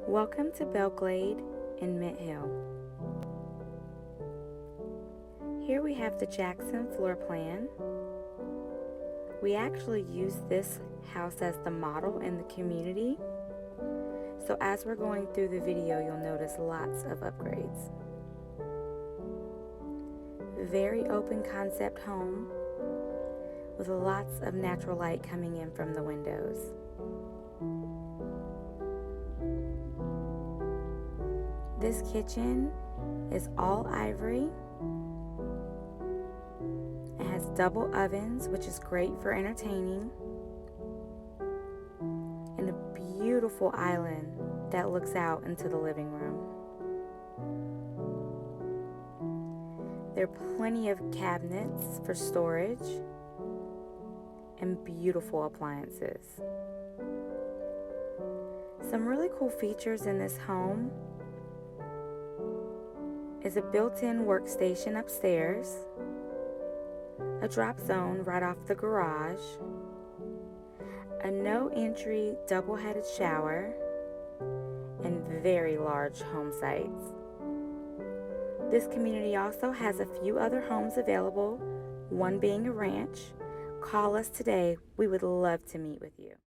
Welcome to Belle Glade in Mint Hill. Here we have the Jackson floor plan. We actually use this house as the model in the community. So as we're going through the video, you'll notice lots of upgrades. Very open concept home with lots of natural light coming in from the windows. This kitchen is all ivory. It has double ovens, which is great for entertaining, and a beautiful island that looks out into the living room. There are plenty of cabinets for storage and beautiful appliances. Some really cool features in this home is a built-in workstation upstairs, a drop zone right off the garage, a no-entry double-headed shower, and very large home sites. This community also has a few other homes available, one being a ranch. Call us today. We would love to meet with you.